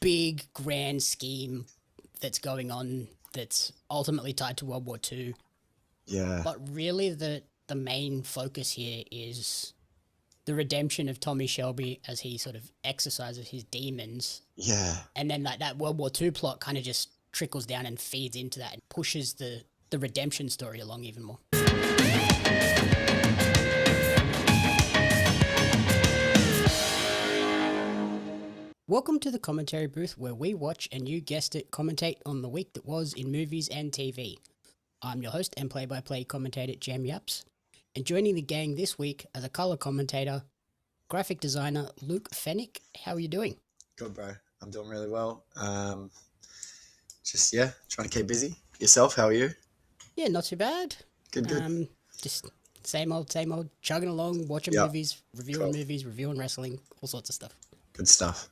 big grand scheme that's going on that's ultimately tied to World War II. Yeah. But really the main focus here is the redemption of Tommy Shelby as he sort of exercises his demons. Yeah. And then like that World War II plot kind of just trickles down and feeds into that and pushes the redemption story along even more. Welcome to the commentary booth where we watch and you guessed it, commentate on the week that was in movies and TV. I'm your host and play-by-play commentator Jam Yaps, and joining the gang this week as a colour commentator, graphic designer Luke Fenech. How are you doing? Good, bro. I'm doing really well. Trying to keep busy. Yourself, how are you? Yeah, not too bad. Good. Just same old, chugging along, watching movies, reviewing wrestling, all sorts of stuff. Good stuff.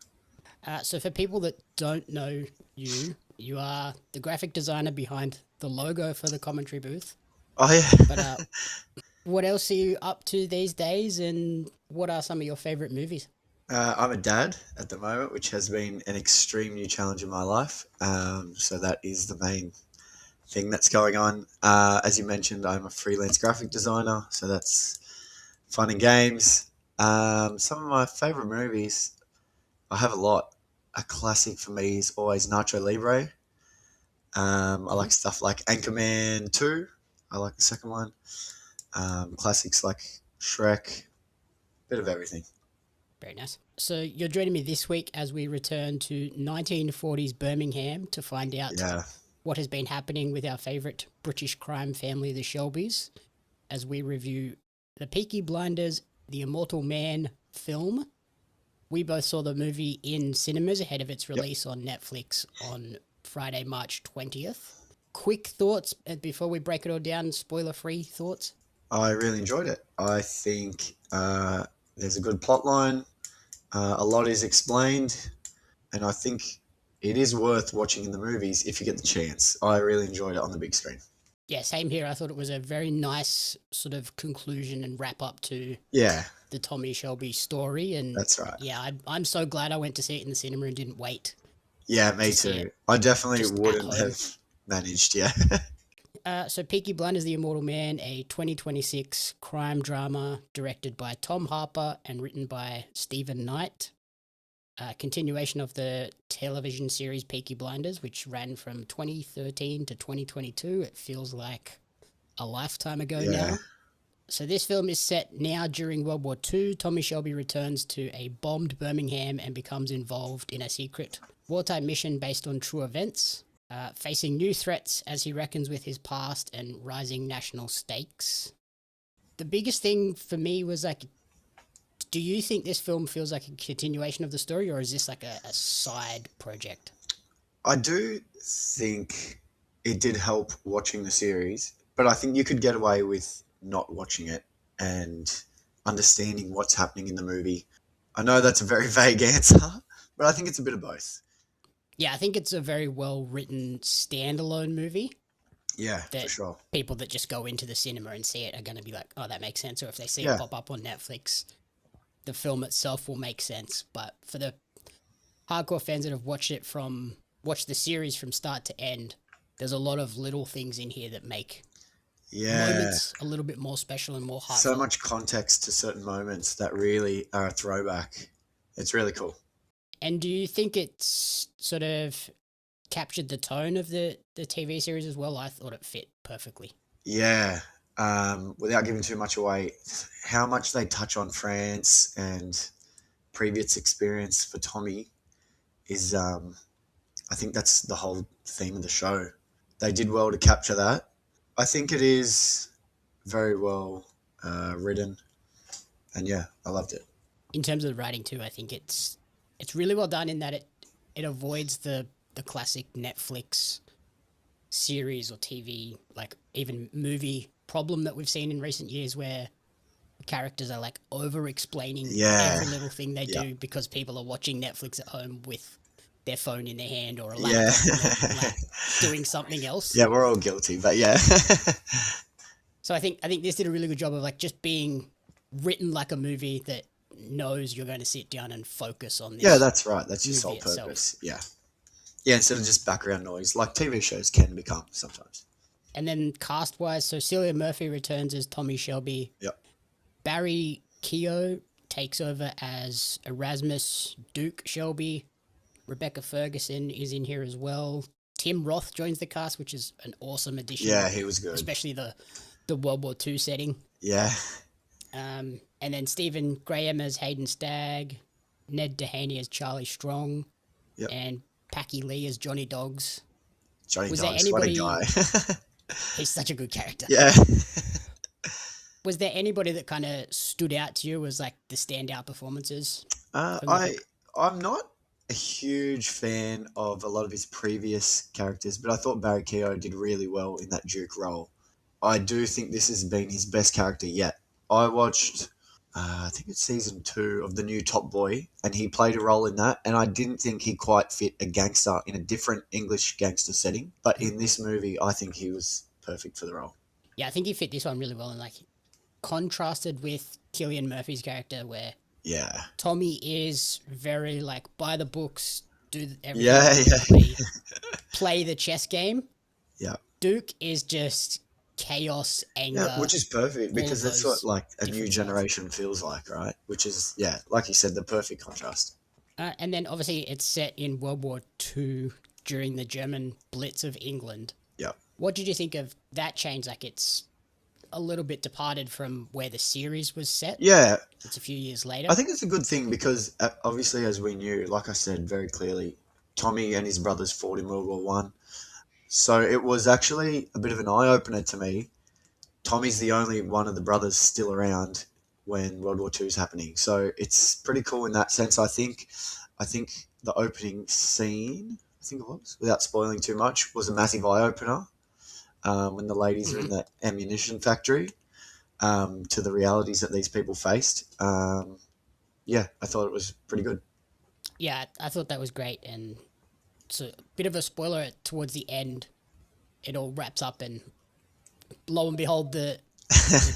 So for people that don't know you, you are the graphic designer behind the logo for the commentary booth. Oh, yeah. But what else are you up to these days, and what are some of your favourite movies? I'm a dad at the moment, which has been an extreme new challenge in my life. So that is the main thing that's going on. As you mentioned, I'm a freelance graphic designer, so that's fun and games. Some of my favourite movies, I have a lot. A classic for me is always Nacho Libre. I like stuff like Anchorman 2. I like the second one. Classics like Shrek. Bit of everything. Very nice. So you're joining me this week as we return to 1940s Birmingham to find out what has been happening with our favourite British crime family, the Shelbys, as we review the Peaky Blinders, the Immortal Man film. We both saw the movie in cinemas ahead of its release on Netflix on Friday, March 20th. Quick thoughts before we break it all down, spoiler-free thoughts? I really enjoyed it. I think there's a good plot line. A lot is explained. And I think it is worth watching in the movies if you get the chance. I really enjoyed it on the big screen. Yeah, same here. I thought it was a very nice sort of conclusion and wrap up to the Tommy Shelby story. And that's right. Yeah, I'm so glad I went to see it in the cinema and didn't wait. Yeah, me too. I definitely wouldn't have managed, So Peaky Blinders, the Immortal Man, a 2026 crime drama directed by Tom Harper and written by Stephen Knight. Continuation of the television series Peaky Blinders, which ran from 2013 to 2022. It feels like a lifetime ago now. So this film is set now during World War II. Tommy Shelby returns to a bombed Birmingham and becomes involved in a secret wartime mission based on true events, facing new threats as he reckons with his past and rising national stakes. The biggest thing for me was like, do you think this film feels like a continuation of the story, or is this like a side project? I do think it did help watching the series, but I think you could get away with not watching it and understanding what's happening in the movie. I know that's a very vague answer, but I think it's a bit of both. Yeah, I think it's a very well-written standalone movie. Yeah, for sure. People that just go into the cinema and see it are going to be like, oh, that makes sense. Or if they see it pop up on Netflix, the film itself will make sense. But for the hardcore fans that have watched the series from start to end, there's a lot of little things in here that make moments a little bit more special and more heartfelt. So much context to certain moments that really are a throwback. It's really cool. And do you think it's sort of captured the tone of the TV series as well? I thought it fit perfectly. Yeah. Without giving too much away, how much they touch on France and previous experience for Tommy is, I think that's the whole theme of the show. They did well to capture that. I think it is very well written, and I loved it. In terms of the writing too, I think it's really well done in that it avoids the classic Netflix series or TV, like even movie problem that we've seen in recent years where characters are like over-explaining every little thing they do because people are watching Netflix at home with their phone in their hand or a laptop like, doing something else. Yeah, we're all guilty, but So I think this did a really good job of like just being written like a movie that knows you're going to sit down and focus on this. Yeah, that's right. That's your movie sole itself. purpose. Yeah. Yeah, instead of just background noise, like TV shows can become sometimes. And then cast-wise, so Cillian Murphy returns as Tommy Shelby. Yep. Barry Keoghan takes over as Erasmus Duke Shelby. Rebecca Ferguson is in here as well. Tim Roth joins the cast, which is an awesome addition. Yeah, he was good. Especially the World War II setting. Yeah. And then Stephen Graham as Hayden Stagg. Ned Dehaney as Charlie Strong. Yep. And Packy Lee as Johnny Dogs. Johnny Was Dogs, there anybody... what a guy. He's such a good character. Yeah. Was there anybody that kind of stood out to you as like the standout performances? I'm not a huge fan of a lot of his previous characters, but I thought Barry Keoghan did really well in that Duke role. I do think this has been his best character yet. I watched, I think it's season 2 of the new Top Boy, and he played a role in that, and I didn't think he quite fit a gangster in a different English gangster setting. But in this movie, I think he was perfect for the role. Yeah, I think he fit this one really well, and like contrasted with Cillian Murphy's character, where Tommy is very like by the books, do everything, play the chess game. Yeah, Duke is just chaos, anger, which is perfect because that's what like a new generation feels like, right? Which is like you said, the perfect contrast. And then obviously it's set in World War II during the German Blitz of England. Yeah. What did you think of that change? Like it's a little bit departed from where the series was set. Yeah. It's a few years later. I think it's a good thing because obviously, as we knew, like I said very clearly, Tommy and his brothers fought in World War One. So it was actually a bit of an eye-opener to me. Tommy's the only one of the brothers still around when World War II is happening. So it's pretty cool in that sense, I think. I think the opening scene, I think it was, without spoiling too much, was a massive eye-opener. When the ladies are in the ammunition factory, to the realities that these people faced. I thought it was pretty good. Yeah, I thought that was great. And so a bit of a spoiler towards the end, it all wraps up and lo and behold, the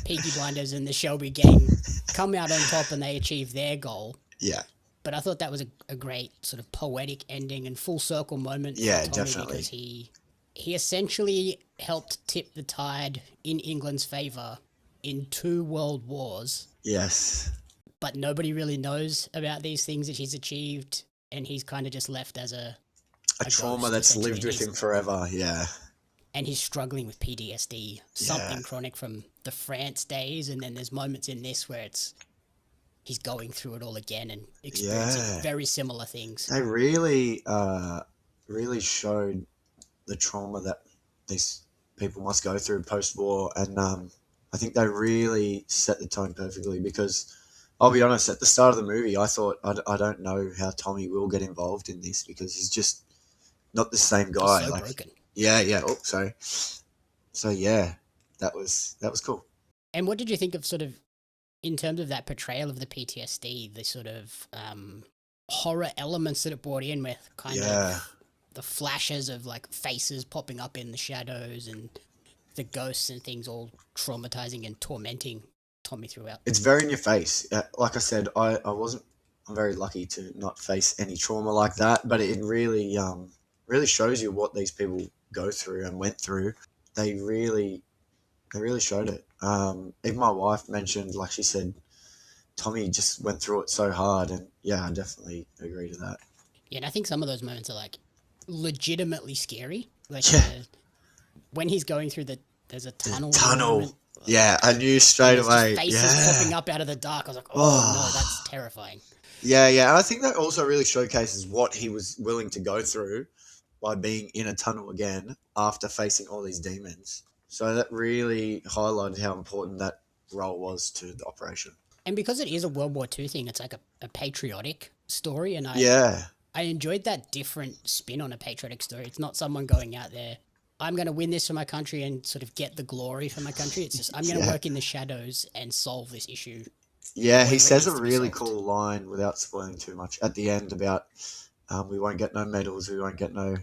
Peaky Blinders and the Shelby gang come out on top and they achieve their goal. Yeah. But I thought that was a great sort of poetic ending and full circle moment. Yeah, for Tommy definitely. Because he essentially helped tip the tide in England's favour in 2 world wars. Yes. But nobody really knows about these things that he's achieved, and he's kind of just left as a trauma ghost, that's lived with him forever, yeah. And he's struggling with PTSD, something chronic from the France days, and then there's moments in this where he's going through it all again and experiencing very similar things. They really, really showed the trauma that these people must go through post-war, and I think they really set the tone perfectly because, I'll be honest, at the start of the movie, I thought, I don't know how Tommy will get involved in this because he's just not the same guy. He's so broken. Yeah. Oh, sorry. So, yeah, that was cool. And what did you think of sort of, in terms of that portrayal of the PTSD, the sort of horror elements that it brought in with kind of the flashes of like faces popping up in the shadows and the ghosts and things all traumatizing and tormenting Tommy throughout? It's very in your face. Like I said, I'm very lucky to not face any trauma like that, but it really shows you what these people go through and went through. They really showed it. Even my wife mentioned, like she said, Tommy just went through it so hard, and yeah, I definitely agree to that. Yeah, and I think some of those moments are like legitimately scary. Like when he's going through there's a tunnel. Moment, yeah, I knew straight away. Faces popping up out of the dark. I was like, oh no, that's terrifying. Yeah, and I think that also really showcases what he was willing to go through by being in a tunnel again after facing all these demons. So that really highlighted how important that role was to the operation. And because it is a World War II thing, it's like a patriotic story, and I enjoyed that different spin on a patriotic story. It's not someone going out there, I'm going to win this for my country and sort of get the glory for my country. It's just, I'm going to work in the shadows and solve this issue. Yeah, he says a really cool line without spoiling too much at the end about we won't get no medals, we won't get no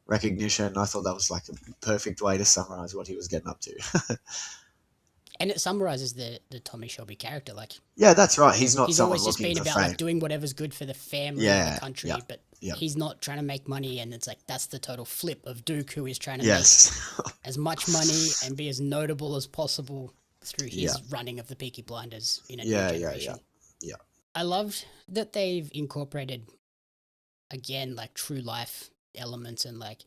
recognition. I thought that was like a perfect way to summarize what he was getting up to. And it summarizes the Tommy Shelby character. Like, Yeah, that's right. He's not he's someone always just looking been for about fame. like doing whatever's good for the family and Yeah, the country, yeah, but yeah. he's not trying to make money. And it's like that's the total flip of Duke, who is trying to Yes. make as much money and be as notable as possible through his Yeah. running of the Peaky Blinders in a Yeah, new yeah, generation. yeah. I loved that they've incorporated again like true life elements and like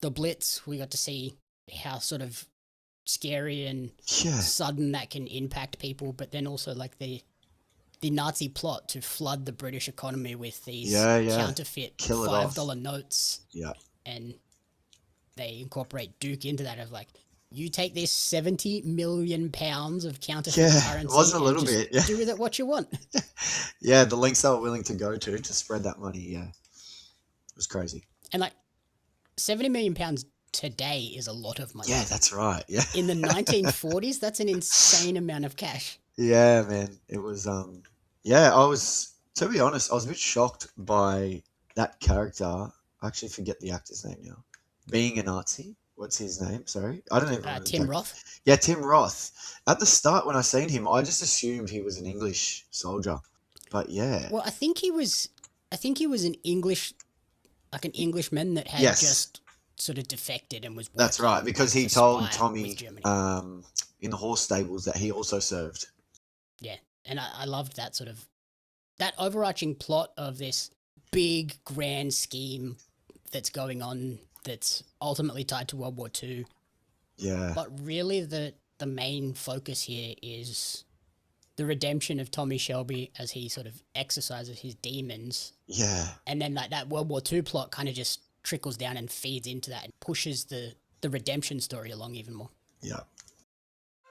the Blitz. We got to see how sort of scary and Yeah. sudden that can impact people, but then also like the Nazi plot to flood the British economy with these counterfeit Kill it off. $5 notes. Yeah. And they incorporate Duke into that of like, you take this 70 million pounds of counterfeit currency. It was a little and bit. Yeah. do with it what you want. Yeah, the lengths they were willing to go to spread that money. Yeah. It was crazy. And like 70 million pounds today is a lot of money. Yeah, that's right. Yeah. In the 1940s, that's an insane amount of cash. Yeah, man. It was to be honest, I was a bit shocked by that character. I actually forget the actor's name now. Being a Nazi. What's his name? Sorry. I don't even remember. Tim Roth. Yeah, Tim Roth. At the start when I seen him, I just assumed he was an English soldier. But yeah. Well, I think he was an Englishman that had just sort of defected and was. That's right, because he told Tommy in the horse stables that he also served. Yeah, and I loved that sort of that overarching plot of this big grand scheme that's going on that's ultimately tied to World War II. Yeah. But really the main focus here is the redemption of Tommy Shelby as he sort of exercises his demons. Yeah. And then like that World War II plot kind of just trickles down and feeds into that and pushes the redemption story along even more. Yeah.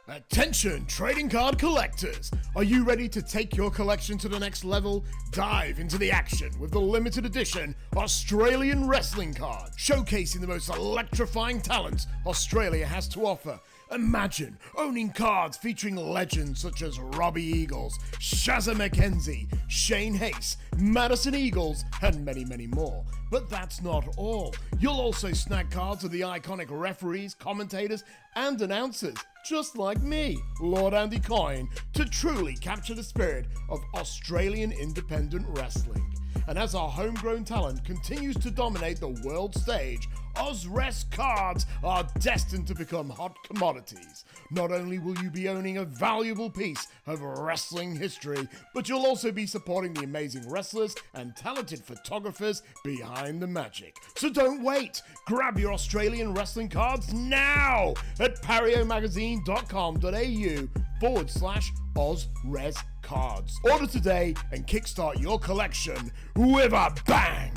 Attention, trading card collectors! Are you ready to take your collection to the next level? Dive into the action with the limited edition Australian wrestling card, showcasing the most electrifying talents Australia has to offer. Imagine owning cards featuring legends such as Robbie Eagles, Shazza McKenzie, Shane Hayes, Madison Eagles, and many, many more. But that's not all. You'll also snag cards of the iconic referees, commentators, and announcers, just like me, Lord Andy Coyne, to truly capture the spirit of Australian independent wrestling. And as our homegrown talent continues to dominate the world stage, Ozrest cards are destined to become hot commodities. Not only will you be owning a valuable piece of wrestling history, but you'll also be supporting the amazing wrestlers and talented photographers behind the magic. So don't wait! Grab your Australian wrestling cards now at pariomagazine.com.au/Ozres cards. Order today and kickstart your collection with a bang!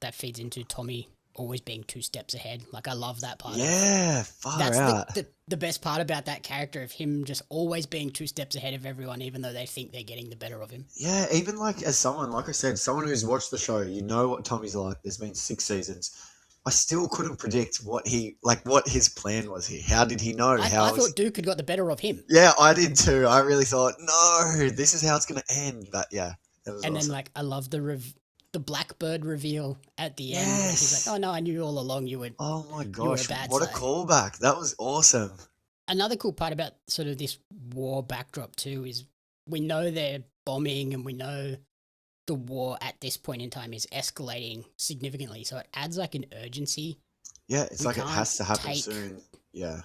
That feeds into Tommy always being 2 steps ahead. Like, I love that part. Yeah, far That's out. the best part about that character, of him just always being 2 steps ahead of everyone, even though they think they're getting the better of him. Yeah, even like as someone, like I said, someone who's watched the show, you know what Tommy's like. There's been 6 seasons. I still couldn't predict what his plan was here. How did he know? I thought Duke had got the better of him. Yeah, I did too. I really thought, no, this is how it's going to end. But yeah, it was awesome. Then like I love the Blackbird reveal at the end. Where he's like, "Oh no, I knew all along you would." Oh my gosh, bad what side. a callback! That was awesome. Another cool part about sort of this war backdrop too is we know they're bombing and we know the war at this point in time is escalating significantly. So it adds like an urgency. Yeah, it's like it has to happen soon. Yeah.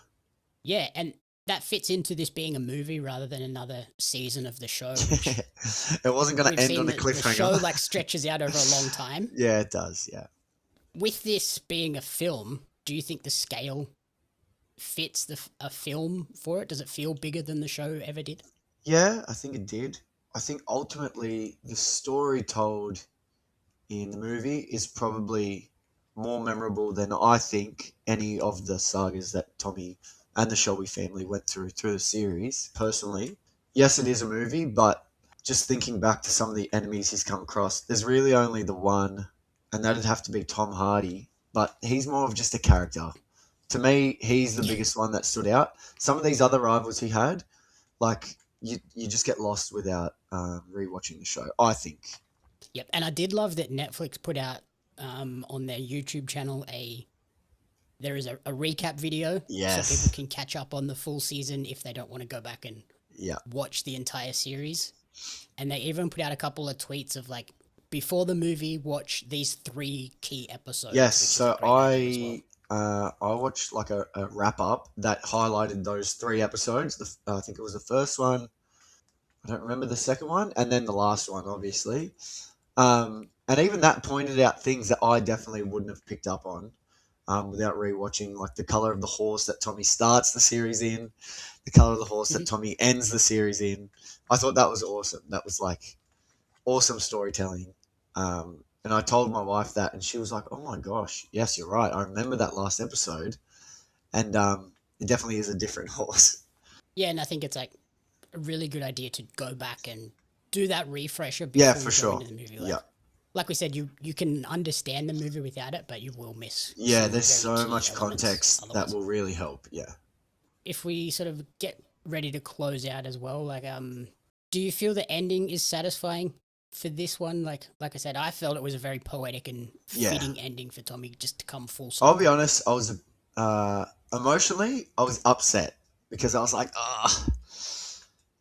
Yeah, and that fits into this being a movie rather than another season of the show. It wasn't going to end on a cliffhanger. The show like stretches out over a long time. Yeah, it does. Yeah. With this being a film, do you think the scale fits a film for it? Does it feel bigger than the show ever did? Yeah, I think it did. I think ultimately the story told in the movie is probably more memorable than I think any of the sagas that Tommy and the Shelby family went through the series. Personally, yes, it is a movie, but just thinking back to some of the enemies he's come across, there's really only the one, and that'd have to be Tom Hardy, but he's more of just a character. To me, he's the biggest one that stood out. Some of these other rivals he had, like, you just get lost without rewatching the show, I think. Yep, and I did love that Netflix put out on their YouTube channel there is a recap video. Yes. So people can catch up on the full season if they don't want to go back and Yeah. watch the entire series. And they even put out a couple of tweets of like, before the movie, watch these 3 key episodes. Yes. which is So a great idea as well. I watched like a wrap up that highlighted those 3 episodes. I think it was the first one. I don't remember the second one, and then the last one, obviously. And even that pointed out things that I definitely wouldn't have picked up on without rewatching, like the color of the horse that Tommy starts the series in, the color of the horse that Tommy ends the series in. I thought that was awesome. That was like awesome storytelling. And I told my wife that, and she was like, "Oh my gosh, yes, you're right. I remember that last episode, and it definitely is a different horse." Yeah, and I think it's like a really good idea to go back and do that refresher before For you sure. go into the movie. Like, Yeah. like we said, you can understand the movie without it, but you will miss. Yeah, some there's very so key much elements context that otherwise. will really help. Yeah. If we sort of get ready to close out as well, like do you feel the ending is satisfying for this one? Like I said, I felt it was a very poetic and fitting ending for Tommy just to come full circle. I'll be honest, I was emotionally, I was upset because I was like,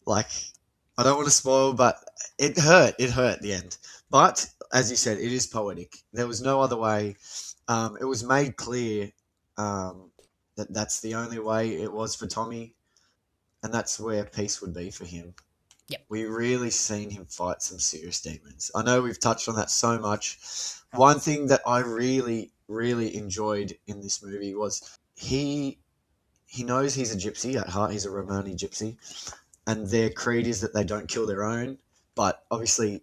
like, I don't want to spoil, but it hurt. It hurt at the end. But as you said, it is poetic. There was no other way. It was made clear that that's the only way it was for Tommy, and that's where peace would be for him. Yep. We really seen him fight some serious demons. I know we've touched on that so much. One thing that I really, really enjoyed in this movie was he knows he's a gypsy at heart. He's a Romani gypsy, and their creed is that they don't kill their own. But obviously,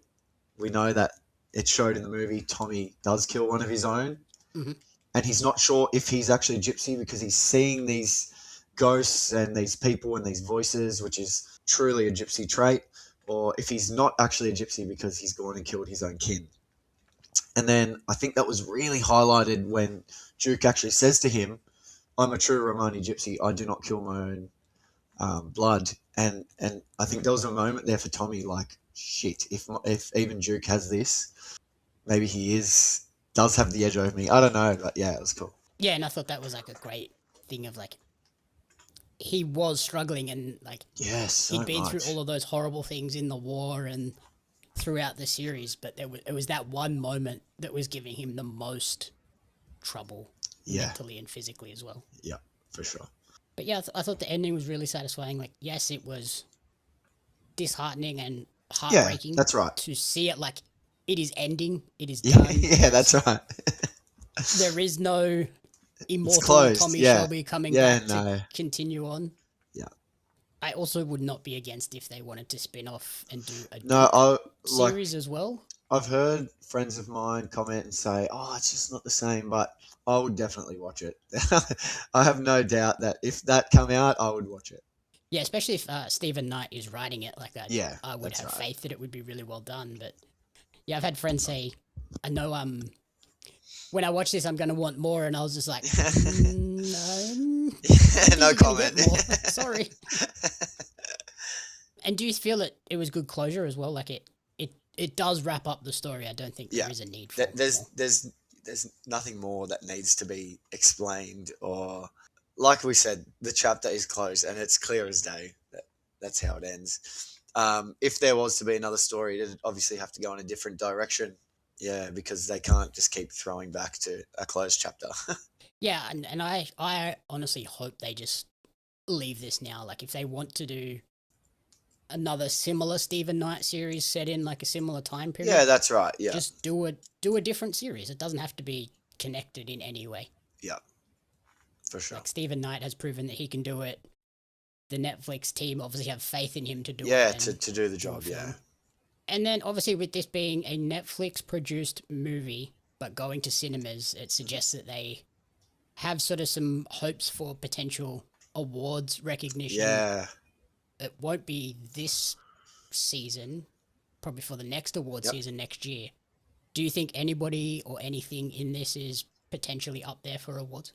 we know that it showed in the movie Tommy does kill one of his own, and he's not sure if he's actually a gypsy because he's seeing these ghosts and these people and these voices, which is truly a gypsy trait, or if he's not actually a gypsy because he's gone and killed his own kin. And then I think that was really highlighted when Duke actually says to him, "I'm a true Romani gypsy. I do not kill my own blood." And I think there was a moment there for Tommy, like, shit, if even Duke has this, maybe he does have the edge over me. I don't know, but yeah, it was cool. Yeah, and I thought that was like a great thing of like, he was struggling and like, Yes, he'd been through all of those horrible things in the war and throughout the series, but it was that one moment that was giving him the most trouble mentally and physically as well. Yeah, for sure. But yeah, I thought the ending was really satisfying. Like, yes, it was disheartening and heartbreaking. Yeah, that's right. To see it like it is ending, it is done. Yeah, that's right. There is no immortal Tommy Shelby coming back to continue on. Yeah. I also would not be against if they wanted to spin off and do a series as well. I've heard friends of mine comment and say, "Oh, it's just not the same," but I would definitely watch it. I have no doubt that if that come out, I would watch it. Yeah, especially if Stephen Knight is writing it like that. Yeah, I would have faith that it would be really well done. But yeah, I've had friends say, I know when I watch this, I'm going to want more. And I was just like, no. No comment. Sorry. And do you feel that it was good closure as well? Like it does wrap up the story. I don't think there is a need for There's nothing more that needs to be explained, or like we said, the chapter is closed and it's clear as day. That's how it ends. If there was to be another story, it'd obviously have to go in a different direction. Yeah, because they can't just keep throwing back to a closed chapter. Yeah, and I honestly hope they just leave this now. Like, if they want to do another similar Stephen Knight series set in like a similar time period. Yeah, that's right. Yeah. Just do a different series. It doesn't have to be connected in any way. Yeah. For sure. Like, Stephen Knight has proven that he can do it. The Netflix team obviously have faith in him to do it. Yeah, to do the job, yeah. And then obviously with this being a Netflix produced movie, but going to cinemas, it suggests that they have sort of some hopes for potential awards recognition. Yeah. It won't be this season, probably for the next award season next year. Do you think anybody or anything in this is potentially up there for awards?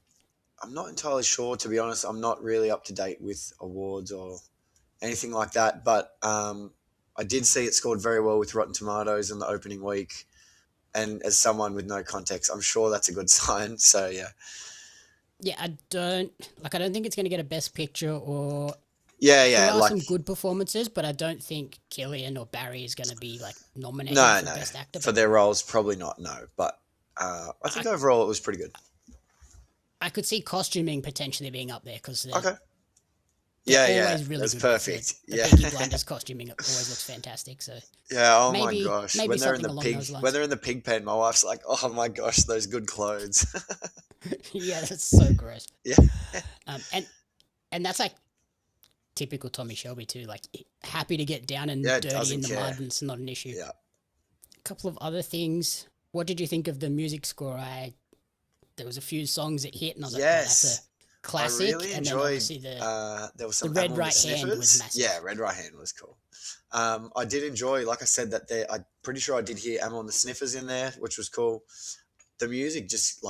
I'm not entirely sure, to be honest. I'm not really up to date with awards or anything like that, but I did see it scored very well with Rotten Tomatoes in the opening week, and as someone with no context, I'm sure that's a good sign. So, yeah. Yeah, I don't think it's going to get a Best Picture or. Yeah, There are like some good performances, but I don't think Cillian or Barry is going to be like nominated for Best Actor. For their roles, probably not. No, but I think overall it was pretty good. I could see costuming potentially being up there because Okay. they're always really that's good. perfect. The Peaky Blinders costuming always looks fantastic. So yeah, oh my maybe, gosh, maybe when they're in something the along pig, those lines. when they're in the pig pen, my wife's like, oh my gosh, those good clothes. Yeah, that's so gross. Yeah, and that's like typical Tommy Shelby too. Like happy to get down and dirty in the mud, and it's not an issue. Yeah. A couple of other things. What did you think of the music score? There was a few songs that hit, and I was like, oh, that's a classic. I really enjoyed. There was some the Red Right Hand was massive. Yeah, Red Right Hand was cool. I did enjoy, like I said, that I'm pretty sure I did hear Ammo and the Sniffers in there, which was cool. The music just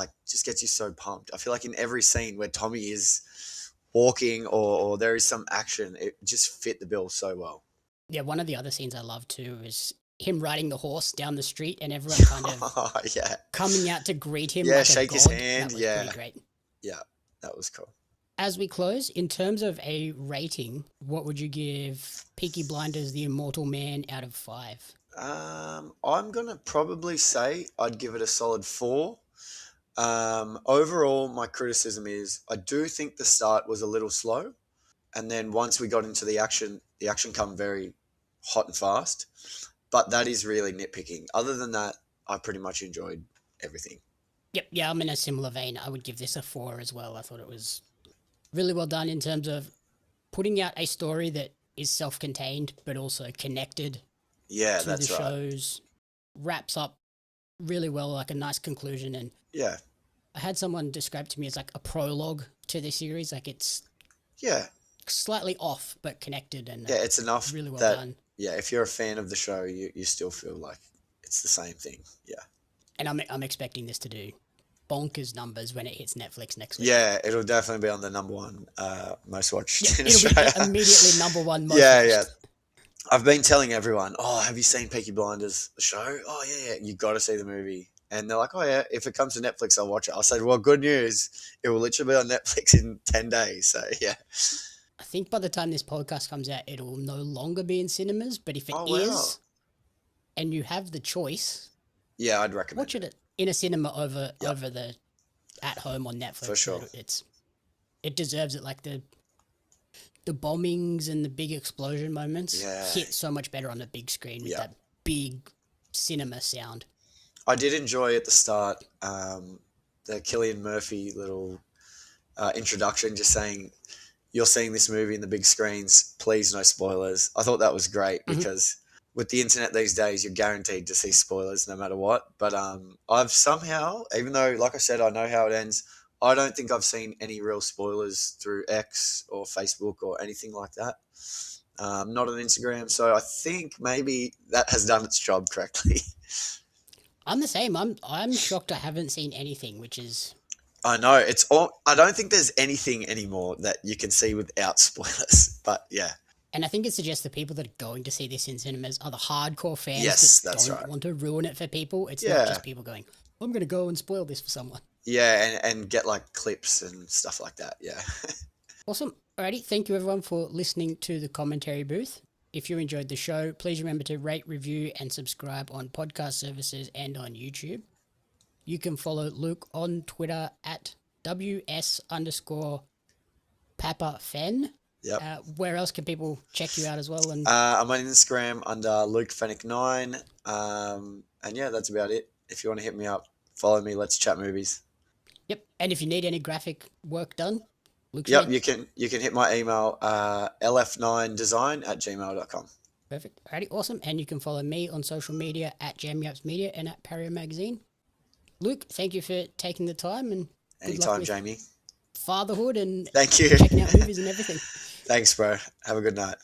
gets you so pumped. I feel like in every scene where Tommy is walking or there is some action, it just fit the bill so well. Yeah, one of the other scenes I love too is him riding the horse down the street and everyone kind of coming out to greet him. Yeah, like shake a his god. hand. That was Yeah, pretty great. Yeah, that was cool. As we close, in terms of a rating, what would you give Peaky Blinders, The Immortal Man out of 5? I'm gonna probably say I'd give it a solid 4. Overall, my criticism is I do think the start was a little slow, and then once we got into the action come very hot and fast. But that is really nitpicking. Other than that, I pretty much enjoyed everything. Yep, yeah, I'm in a similar vein. I would give this a 4 as well. I thought it was really well done in terms of putting out a story that is self-contained but also connected to the shows. Wraps up really well, like a nice conclusion. And yeah, I had someone describe to me as like a prologue to the series. Like it's slightly off but connected, and it's enough really well done. Yeah, if you're a fan of the show, you still feel like it's the same thing. Yeah. And I'm expecting this to do bonkers numbers when it hits Netflix next week. Yeah, it'll definitely be on the number 1 most watched in it'll Australia. Be immediately number 1 most watched. Yeah. I've been telling everyone, oh, have you seen Peaky Blinders, the show? Oh, yeah, you got to see the movie. And they're like, oh, yeah, if it comes to Netflix, I'll watch it. I said, well, good news. It will literally be on Netflix in 10 days. So, yeah. I think by the time this podcast comes out, it will no longer be in cinemas. But if it is, and you have the choice, yeah, I'd recommend watch it in a cinema over the at home on Netflix. For sure, it deserves it. Like the bombings and the big explosion moments hit so much better on the big screen with that big cinema sound. I did enjoy at the start the Cillian Murphy little introduction, just saying, you're seeing this movie in the big screens, please no spoilers. I thought that was great because with the internet these days, you're guaranteed to see spoilers no matter what. But I've somehow, even though, like I said, I know how it ends, I don't think I've seen any real spoilers through X or Facebook or anything like that. Not on Instagram. So I think maybe that has done its job correctly. I'm the same. I'm shocked I haven't seen anything, which is... I know it's all. I don't think there's anything anymore that you can see without spoilers. But yeah, and I think it suggests the people that are going to see this in cinemas are the hardcore fans that don't want to ruin it for people. It's not just people going, I'm going to go and spoil this for someone. Yeah, and get like clips and stuff like that. Yeah. Awesome. Alrighty, thank you everyone for listening to the commentary booth. If you enjoyed the show, please remember to rate, review, and subscribe on podcast services and on YouTube. You can follow Luke on Twitter at ws_PapaFen. Yep. Where else can people check you out as well? And I'm on Instagram under Luke Fenech 9. And yeah, that's about it. If you want to hit me up, follow me. Let's chat movies. Yep. And if you need any graphic work done, Luke's you can hit my email lf9design@gmail.com. Perfect. Alrighty, awesome. And you can follow me on social media at JamYapsMedia and at Pario Magazine. Luke, thank you for taking the time, and anytime, Jamie. Fatherhood and thank you. Checking out movies and everything. Thanks, bro. Have a good night.